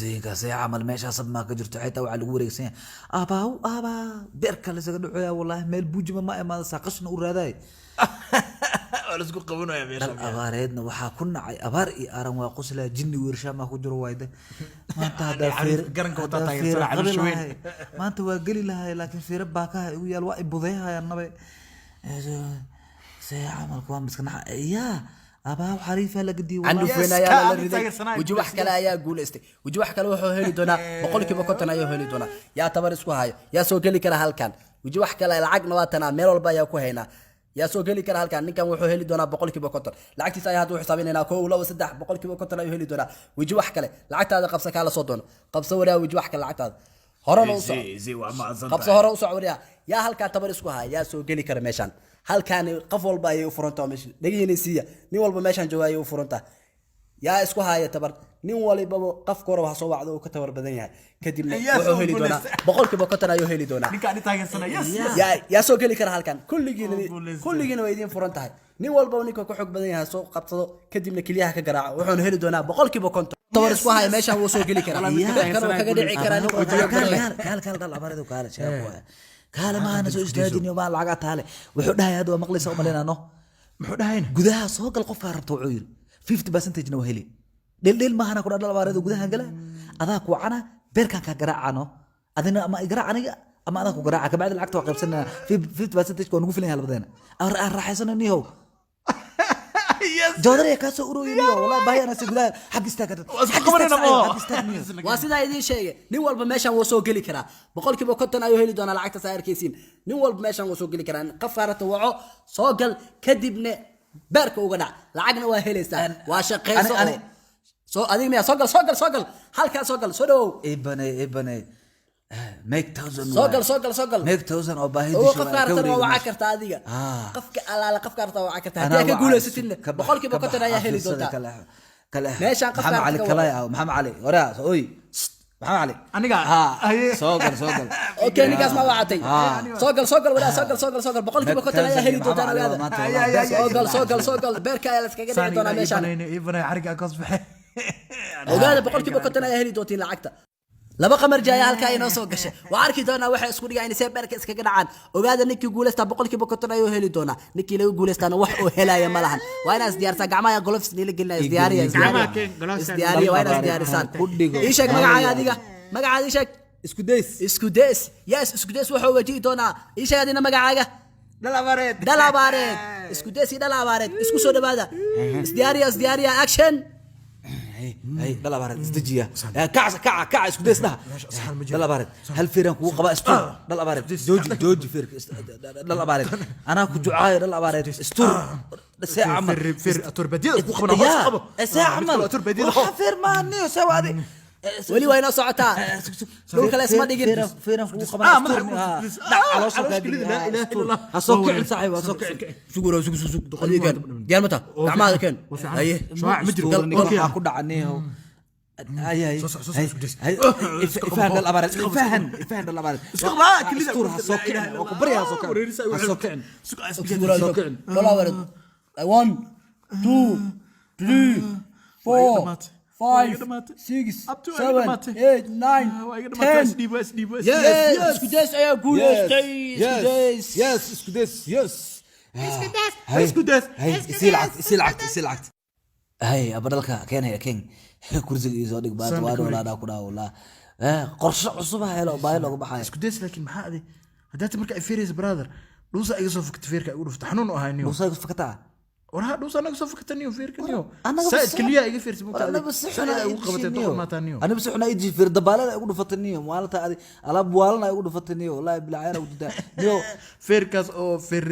زينك سي عمل ماشي صب ما كجرت حيتا وعلى وريسين ابا بيرك لا سغ دحويا والله ميل بوجما ما ساقشنا وراداي ولا اسكو قبنوا يا ميشا abaareedna waxa ku nacay abaar iyo aran waa qosla jinni weersha ma ku jiro wayde maanta hada fiir garanka wata taageersan cali shweyn maanta waa gali lahay laakiin fiir baakaha igu yaal waa ibudeeyaan nabe say amal ku miskana ya abaa xariifa la gadi عنده فين يا لا ريدي وجي wax kale ayaa guuleystay وجي wax kale wuxuu heli doonaa boqolkiiba 50 ayuu heli doonaa yaa tabar isku hayo yaa soo gali kara halkan وجي wax kale lacagna waa tanaa meel walba ayaa ku haynaa yaa soo gali kara halkan ninkan wuxuu heli doonaa boqolkiiba 50 lacagtiisa ayaa haduu xisaabinayna 1 2 3 boqolkiiba 50 ayuu heli doonaa وجي wax kale lacagtaada qabsa kala soo doono qabsa waraa وجي wax kale lacagtaada hore loo soo زي وما أظن qabsa hore u soo waraa yaa halka tabar isku hayo yaa soo gali kara meeshan halkan qof walba ay u furantaa meesha dhageynaysiya nin walba meeshan joogay u furantaa yaa isku haaya tabar nin walba qof koor wax soo wacdo uu ka tabar badan yahay kadibna wuxuu heli doonaa boqolkiiba 50 ayuu heli doonaa ninka ani taageersan yaa soo gali kara halkan kulligiina way idin furan tahay nin walba ninka ku xog badan yahay soo qabsado kadibna kaliyaha ka garaaco wuxuu heli doonaa boqolkiiba 50 tabar isku haaya meeshan wuu soo gali karaa kan kaga dhici karaa nin kaal dal abaaradu kaal sheeko kaal ma ana soo istaadin ma laga taale wuxuu dhahay hada maqlaysa u maleynano muxuu dhahayna gudaha soo gal qofka rabto wuxuu yiri 50% na heli dhil ma hana ku dhal abaaradu gudaha gala adaa ku cana beerkan ka garaacano adina ama igaraacaniga ama adaa ku garaaca kabacdi lacagta waa qaybsanaa 50% ko nugu filan yahay labadana raaxaysananiyo جودري كاسو أوروينيو والله باي أنا سيقولها حق استاكت واسيدا يدين شيء نوال بمشان وسوق لي كرا بقول كيف كنت أيوه اللي دونا العكس سائر كيسين نوال بمشان وسوق لي كرا قفارة وعو سوقل كدبنا بارك وقنع لعقنا وهلسان واشقين سو أديك ميا سوقل هالك سوقل سودو إبني ميك توزن سوقل ميك توزن أو باهي هو قفارة وعكرت هذه قفك على قفكرت وعكرت هذه كقولة ستين بقول كيف كنت أنا يهلي دوتا ماشي محمد علي كلاي أو محمد علي ورا أوي محمد علي أنا قاعد سوقل أوكي نيجاس ما وعدتي سوقل ولا سوقل بقول كيف كنت أنا يهلي دوتا أنا هذا سوقل بيركا يلا سكجنا دونا ماشي يبغى يحرق أقص بحي وقال بقول كيف كنت أنا يهلي دوتين لعكته laba qamar jaaya halka ay noo soo gashay waa arki doona waxa isku dhigaa in seebarka iskaga dhacaan ogaada ninkii guuleysta boqolkiiba 50 ayuu heli doona ninkii lagu guuleystana wax uu helaya ma lahan waa inaas diyaarsa gacmaha gloves nila gelina isdiyaariya waa inaas diyaarisan ii sheeg magacaaga adiga magacaaga ii sheeg isku days yes isku days wuxuu wajihi doona ii sheeg adina magacaaga dalabareed isku days isku soo dhawaada isdiyaariya action هاي دلا بارد استجيا كع اسكو ديسنا دلا بارد هل فيران كو قبا استور دلا بارد جوجي فير دلا بارد انا كو جعاي دلا بارد استور ساعه فير اتوربديد كو قبا ساعه ما اتوربديد فير ما نيو سوادي ولي وين صعتا لو كلا اسما دغين فيران كو قبا استور على صوت لا اله الا الله اسوق صاحب اسوق سوق دقيقه ديال متى دعمها كان ايه شواع مدري اوكي ku dhacanay هاي فهد الأبارد فهد الأبارد أسطور هالسوكين وكبريها هالسوكين ولا ورد 1 2 3 4 5 6 7 8 9 10 yes اسكوديس يا قول اسكوديس يسيلعت هاي أبدالك كان هي كين كرسي يزودك بعد ولا دا كدا ولا قرش عصبها هلا بايلو بحاي اسكوديس لكن ما هذه هدات مركا فيريز براذر دوسا ايغا سو فكت فيركا يقولوا فتحنون هاينيو دوسا فكتا ورها دوسا انا سو فكتنيو فيركنيو سايد كليا ايغا فيرس بوكا انا بس انا انا بس احنا يجي فير دباله ايغو دفتنيو مالتا ادي على بوالنا ايغو دفتنيو والله بالعيار ودا نيو فيركاس او فير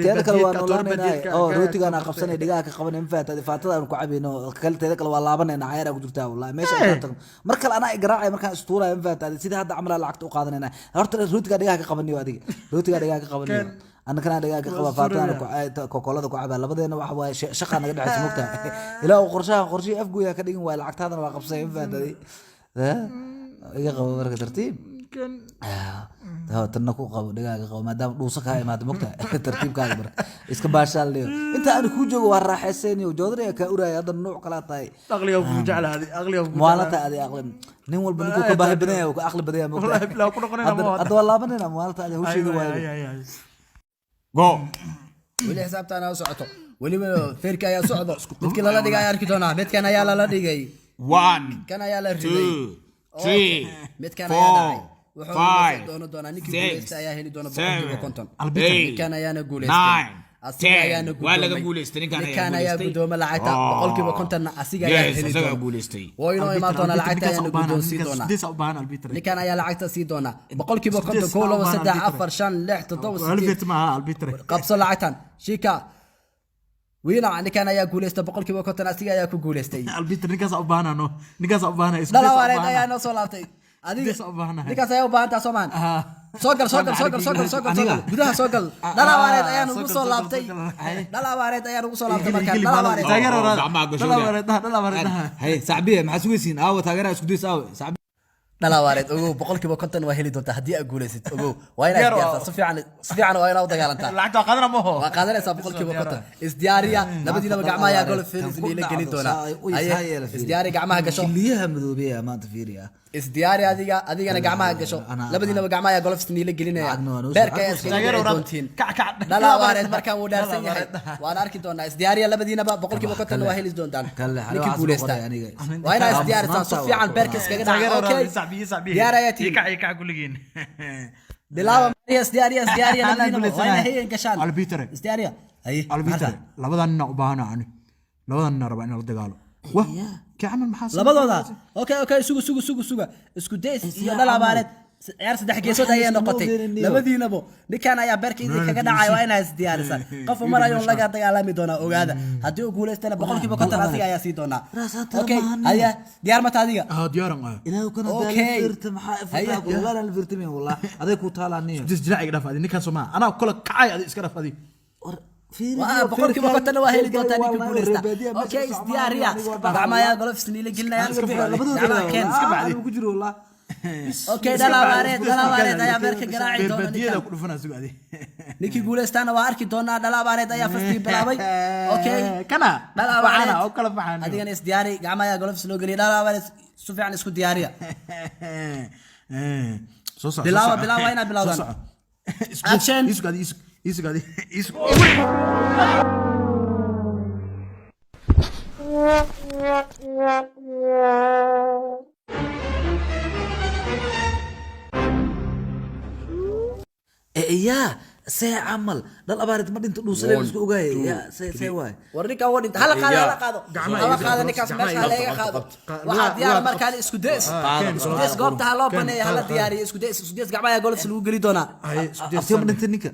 روتيغا انا قبسني دغا ka qaban infaata faatada aan ku cabino kalteeda kale waa laabanayna caayar ku jirtaa wallahi meesha ka markale ana igaraacay markaan istuuray infaata sida hadda amala lacagta u qaadanayna horta rootiga dhigaa ka qabaniyo adiga rootiga dhigaa ka qabaniyo أنا كنا دقيقة قبل فاتنا كوكولا كعبة لبدينا واحد شقة نقدر على سمكتها إلا وقرشي أفقو يا كدين والعقد هذا ما قبصين فهذا ذي ها يقبل بركة ترتيب ninkan tanna ku qabo dhigaaga qabo maadaama dhuusa kaa imaado mogta tartiibkaaga marka iska baashaal dhigo inta aan ku joogo waa raaxaysaynayo joodariga kaa uraya hadda nuuc kala tahay aqliga ku jeclaadi aqliga ku muwaalata adi aqli nin walba ninkuu ka baahi badan yahay ka aqli badan yahay mogta wallahi bilaa ku noqonayna ma hadda waa laabanayna muwaalata adi hawsheeda waayo go weli xisaabtaan aa socoto weliba feerka ayaa socdo midkii lala dhigay ayaa arki doonaa midkan ayaa lala dhigay 1 kan ayaa la riday 2 3 midkan ayaa dhacay 4 wuxuu 5 doono doonaa ninkii 6 guuleysta ayaa heli doona boqolkiiba 50 8 midkan ayaana guuleystay 9 asiga ayaana waa laga gudoomay guuleystay ninkan ninkan ayaa gudooma lacagta boqolkiiba 50 asiga ayaa yes heli asaga doona guuleystay waa inoo imaan doona lacagta ayaana gudoonsii doona sidii u baahan albitra ninkan ayaa lacagta sii doona boqolkiiba 50 kow laba saddex afar shan lix toddoba sideed albitra ma albitra qabso lacagtan shika wiina ninkan ayaa guuleystay boqolkiiba 50 asiga ayaa ku guuleystay albitra ninkaas u baahan ninkaas u baahan dhalawaareed ayaa noo soo laabtay adiga Ninkaas u baahanahay. ninkaas ayaa u baahan tahay Soomaan soo gal gudaha soo gal dhalawaareed ayaa nagu soo laabtay dhalawaareed ayaa nagu soo laabtay markaan dhalawaareed taageer waraad gacmaha gasho dhala wareed hay saaxibiye maxaa sugaysiin aawa taageeraha isku days aawe saaxibi dhalawaareed ogow boqolkiiba 50 waa heli doontaa haddii aad guuleysid ogow waa inaad diyaartaa si fiican waa inaad u dagaalantaa lacagta qadana ma ho waa qaadanaysaa boqolkiiba 50 isdiyaariya labadiinaba gacmaha ayaa gol feelis la gelin doonaa isdiyaari gacmaha gasho xiliyaha madoobey maanta fiiriya isdiyaari adigana gacmaha gasho labadiinaba gacmaha ayaa golofs niila gelinaya beerka ayaa iskaga dhici doontiin dhalawaareed markaan wuu dhaarsan yahay waan arki doonaa isdiyaariya labadiinaba boqolkiiba 50 waa heli doontaan ninkii guuleysta waa inaad isdiyaarisaa si fiican beerka iskaga dhaca okay diyaar ayaa tihiin ka kuligiin bilaaba mariya isdiyaariya labadiinaba waa inay hayen gashaan albitra isdiyaariya haye albitra labadan nin u baahan ani labadan nin raba in la dagaalo wa ka amal maxaa labadooda okay suga isku days iyo dhalabaareed ciyaar saddex geesood ayay noqotay labadiinaba ninkan ayaa beerka idin kaga dhacay waa inaad isdiyaarisaa qof mar ayuu laga dagaalami doonaa ogaada haddii uu guuleystana boqolkiiba 50 asiga ayaa sii doonaa okay haya diyaar mata adiga diyaaran ilaahu kana Okay. daalirta maxaa ifraa walaal alfirtimi wallah aday ku taalaaniyo dis jilaac dhaf adi ninkan Soomaa ana kala kacay adi iska dhaf adi waa boqolkiiba 50 waa heli doontaa ninkii guuleysta okay isdiyaariya gacmaha ayaa golofs niila gelinaya labadooda keen iska bacdi ku jiro wallah okay dhalawaareed ayaa beerka garaaci doona berbadiyada ku dhufana sugo adi ninkii guuleystaana waa arki doonaa dhalawaareed ayaa fastii bilaabay okay kana dhalawaareed oo kala baxaan adigana isdiyaari gacmaha ayaa golofs loo geliya dhalawaareed si fiican isku diyaariya soo soco bilaaba waa inaad bilowdaan Action. isugadi yaa see camal dhal abaarid ma dhinto dhuusale isku ogaayay yaa see waay war ninkan waa dhinta hala qaado ninkaas meesha laga qaado waxaa diyaar markaan isku days goobta ha loo baneeya hala diyaariyo isku days gacmaha ayaa golofs lagu geli doonaa abtiyo ma dhintay ninka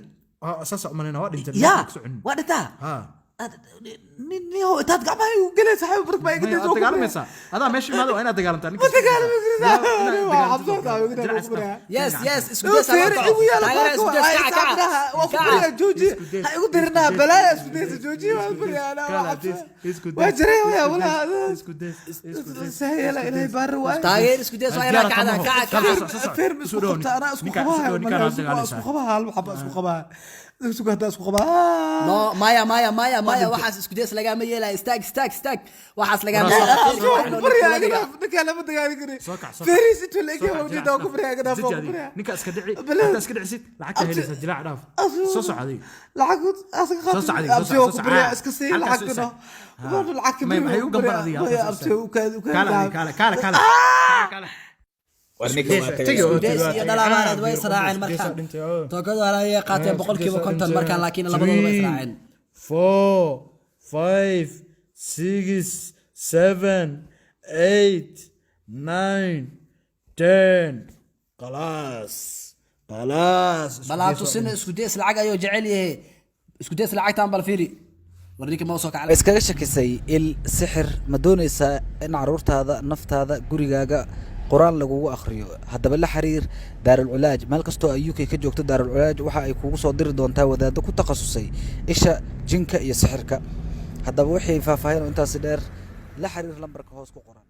sasa umalena waa dhinteen yaa waa dhintaa niyo intaad gacmaha igu gelaysa xabi bark baa iga waa dagaalmaysaa adaa meesha imaado waa inaad dagaalantaa ninka yes isku days ha loo kaco taageera isku days kaca jooji ha igu dirinaa balaaya isku daysa jooji waa jiray waya walaa sahayala ilaahay baari waay taageer isku days waa inaa kacdaan kaca feerm isku qabta anaa isku qabaha hal xaba isku qabaha isku hadda isku qabaha no maya waxaas isku days lagama yeelaya istaag waxaas lagama ninka lama dagaali kari feris intuu la egyahay wajida ku bariyaa gadaa fooq bariyaa ninka iska dhicisid lacagta helaysa dilaac dhaaf soo socday lacag asaga qaad abtiyo ku bariyaa iska sii lacag kano lacag ka maxay u gambaradiya abtiyo u kaad kala iyo dhalabaareed way israaceen markaan tookada ayay qaateen boqolkiiba 50 markaan laakiin labadooda way israaceen 4 5 6 7 8 9 10 خلاص balaatu sina isku days lacag ayuu jecel yahay isku days lacagtaan bal fiiri warninka ma soo kacay iskaga shakisay il sixir ma doonaysaa in caruurtaada naftaada gurigaaga quraan lagugu akhriyo haddaba la xiriir daarul culaaj meel kastoo ay UK ka joogto daarul culaaj waxa ay kugu soo diri doontaa wadaado ku takhasusay isha jinka iyo sixirka haddaba wixii faahfaahin intaas dheer la xiriir lambarka hoos ku qoran